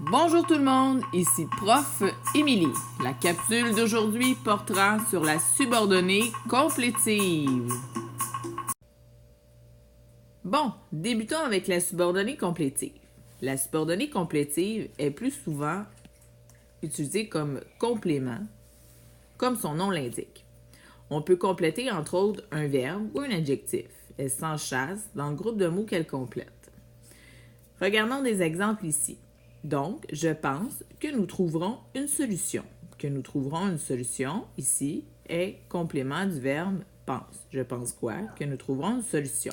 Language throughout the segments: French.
Bonjour tout le monde, ici Prof Émilie. La capsule d'aujourd'hui portera sur la subordonnée complétive. Bon, débutons avec la subordonnée complétive. La subordonnée complétive est plus souvent utilisée comme complément, comme son nom l'indique. On peut compléter entre autres un verbe ou un adjectif. Elle s'enchasse dans le groupe de mots qu'elle complète. Regardons des exemples ici. Donc, je pense que nous trouverons une solution. Que nous trouverons une solution, ici, est complément du verbe pense. Je pense quoi? Que nous trouverons une solution.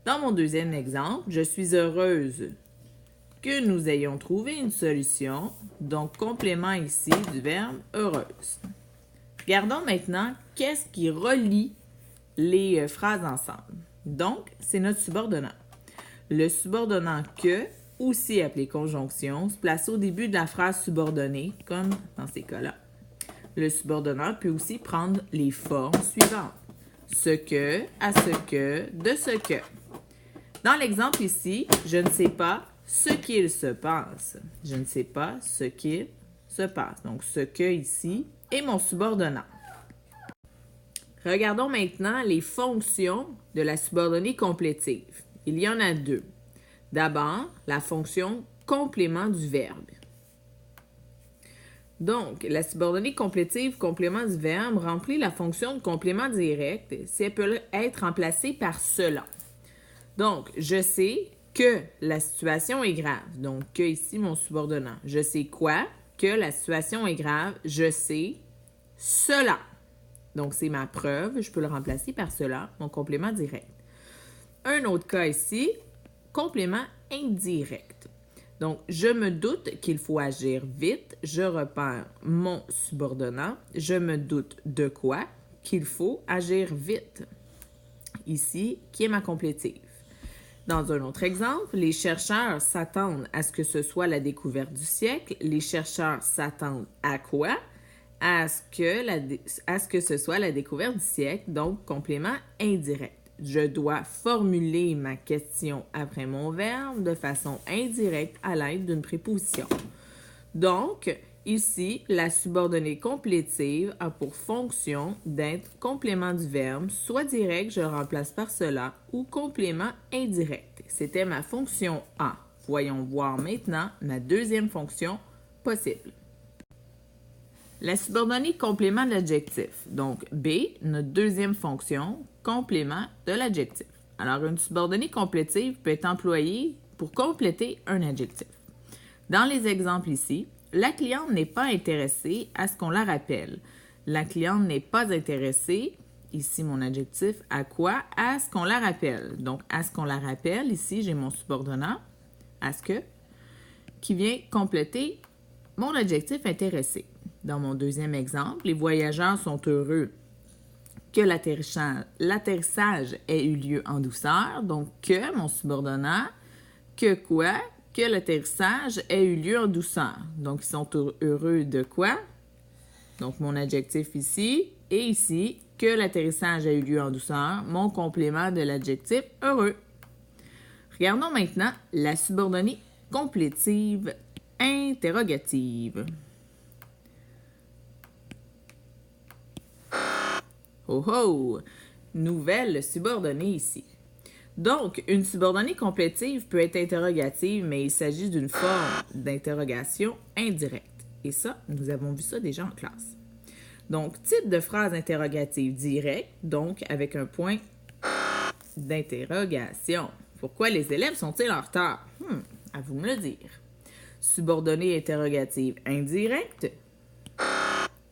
Dans mon deuxième exemple, je suis heureuse que nous ayons trouvé une solution. Donc, complément ici du verbe heureuse. Regardons maintenant qu'est-ce qui relie les phrases ensemble. Donc, c'est notre subordonnat. Le subordonnat que, aussi appelé conjonction, se place au début de la phrase subordonnée, comme dans ces cas-là. Le subordonnat peut aussi prendre les formes suivantes. Ce que, à ce que, de ce que. Dans l'exemple ici, je ne sais pas ce qu'il se passe. Je ne sais pas ce qu'il se passe. Donc, ce que ici est mon subordonnat. Regardons maintenant les fonctions de la subordonnée complétive. Il y en a deux. D'abord, la fonction complément du verbe. Donc, la subordonnée complétive complément du verbe remplit la fonction de complément direct si elle peut être remplacée par cela. Donc, je sais que la situation est grave. Donc, que ici, mon subordonnat. Je sais quoi? Que la situation est grave. Je sais cela. Donc, c'est ma preuve. Je peux le remplacer par cela, mon complément direct. Un autre cas ici, complément indirect. Donc, je me doute qu'il faut agir vite. Je repère mon subordonnat. Je me doute de quoi? Qu'il faut agir vite. Ici, qui est ma complétive. Dans un autre exemple, les chercheurs s'attendent à ce que ce soit la découverte du siècle. Les chercheurs s'attendent à quoi? À ce que ce soit la découverte du siècle, donc complément indirect. Je dois formuler ma question après mon verbe de façon indirecte à l'aide d'une préposition. Donc, ici, la subordonnée complétive a pour fonction d'être complément du verbe, soit direct, je le remplace par cela, ou complément indirect. C'était ma fonction A. Voyons voir maintenant ma deuxième fonction possible. La subordonnée complément de l'adjectif. Donc, B, notre deuxième fonction, complément de l'adjectif. Alors, une subordonnée complétive peut être employée pour compléter un adjectif. Dans les exemples ici, la cliente n'est pas intéressée à ce qu'on la rappelle. La cliente n'est pas intéressée, ici mon adjectif, à quoi? À ce qu'on la rappelle. Donc, à ce qu'on la rappelle, ici j'ai mon subordonnat, à ce que, qui vient compléter mon adjectif intéressé. Dans mon deuxième exemple, les voyageurs sont heureux que l'atterrissage ait eu lieu en douceur. Donc, que, mon subordonnat, que quoi? Que l'atterrissage ait eu lieu en douceur. Donc, ils sont heureux de quoi? Donc, mon adjectif ici et ici, que l'atterrissage a eu lieu en douceur, mon complément de l'adjectif heureux. Regardons maintenant la subordonnée complétive interrogative. Oh oh! Nouvelle subordonnée ici. Donc, une subordonnée complétive peut être interrogative, mais il s'agit d'une forme d'interrogation indirecte. Et ça, nous avons vu ça déjà en classe. Donc, type de phrase interrogative directe, donc avec un point d'interrogation. Pourquoi les élèves sont-ils en retard? À vous me le dire. Subordonnée interrogative indirecte.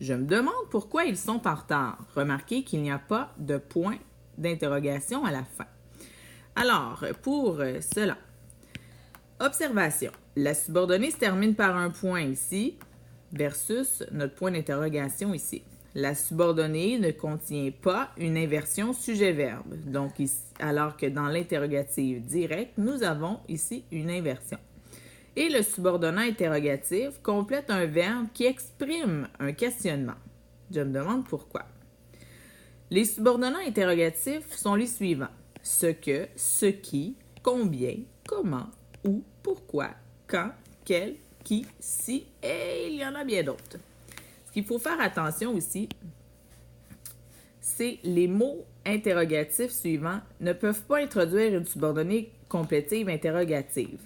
Je me demande pourquoi ils sont en retard. Remarquez qu'il n'y a pas de point d'interrogation à la fin. Alors, pour cela, observation. La subordonnée se termine par un point ici versus notre point d'interrogation ici. La subordonnée ne contient pas une inversion sujet-verbe. Donc, ici, alors que dans l'interrogative direct, nous avons ici une inversion. Et le subordonnat interrogatif complète un verbe qui exprime un questionnement. Je me demande pourquoi. Les subordonnats interrogatifs sont les suivants. Ce que, ce qui, combien, comment, où, pourquoi, quand, quel, qui, si, et il y en a bien d'autres. Ce qu'il faut faire attention aussi, c'est les mots interrogatifs suivants ne peuvent pas introduire une subordonnée complétive interrogative.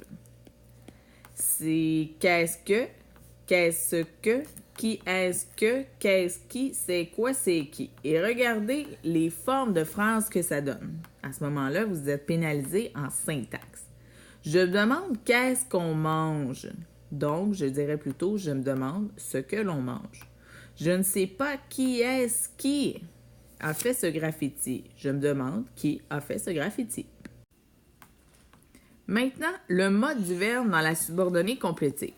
C'est qu'est-ce que, qui est-ce que, qu'est-ce qui, c'est quoi, c'est qui. Et regardez les formes de phrases que ça donne. À ce moment-là, vous êtes pénalisé en syntaxe. Je me demande qu'est-ce qu'on mange. Donc, je dirais plutôt, je me demande ce que l'on mange. Je ne sais pas qui est-ce qui a fait ce graffiti. Je me demande qui a fait ce graffiti. Maintenant, le mode du verbe dans la subordonnée complétive.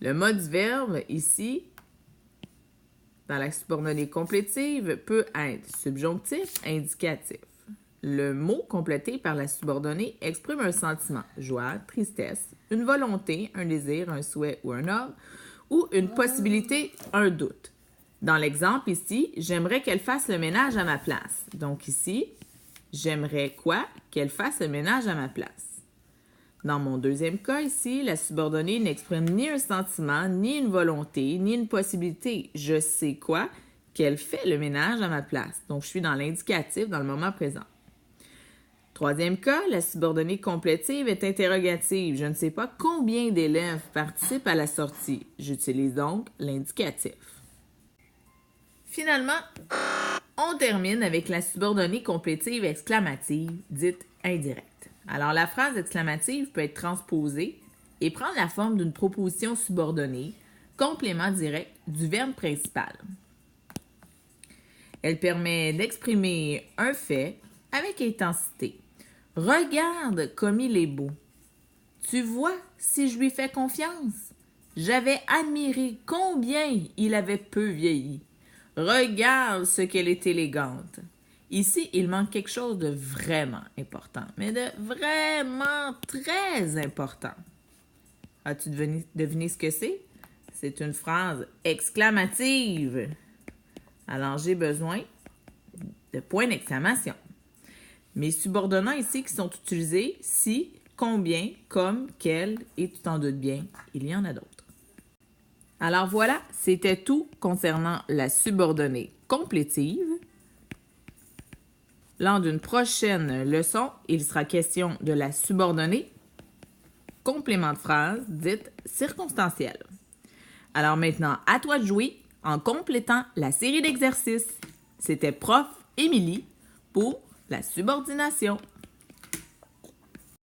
Le mode du verbe, ici, dans la subordonnée complétive, peut être subjonctif, indicatif. Le mot complété par la subordonnée exprime un sentiment, joie, tristesse, une volonté, un désir, un souhait ou un ordre, ou une possibilité, un doute. Dans l'exemple ici, j'aimerais qu'elle fasse le ménage à ma place. Donc ici, j'aimerais quoi? Qu'elle fasse le ménage à ma place. Dans mon deuxième cas ici, la subordonnée n'exprime ni un sentiment, ni une volonté, ni une possibilité. Je sais quoi? Qu'elle fait le ménage à ma place. Donc, je suis dans l'indicatif dans le moment présent. Troisième cas, la subordonnée complétive est interrogative. Je ne sais pas combien d'élèves participent à la sortie. J'utilise donc l'indicatif. Finalement, on termine avec la subordonnée complétive exclamative, dite indirecte. Alors, la phrase exclamative peut être transposée et prendre la forme d'une proposition subordonnée, complément direct du verbe principal. Elle permet d'exprimer un fait avec intensité. Regarde comme il est beau. Tu vois si je lui fais confiance. J'avais admiré combien il avait peu vieilli. Regarde ce qu'elle est élégante. Ici, il manque quelque chose de vraiment important, mais de vraiment très important. As-tu deviné ce que c'est? C'est une phrase exclamative. Alors, j'ai besoin de points d'exclamation. Mes subordonnats ici qui sont utilisés, si, combien, comme, quel, et tu t'en doutes bien, il y en a d'autres. Alors voilà, c'était tout concernant la subordonnée complétive. Lors d'une prochaine leçon, il sera question de la subordonnée complément de phrase dite circonstancielle. Alors maintenant, à toi de jouer en complétant la série d'exercices. C'était Prof Émilie pour la subordination.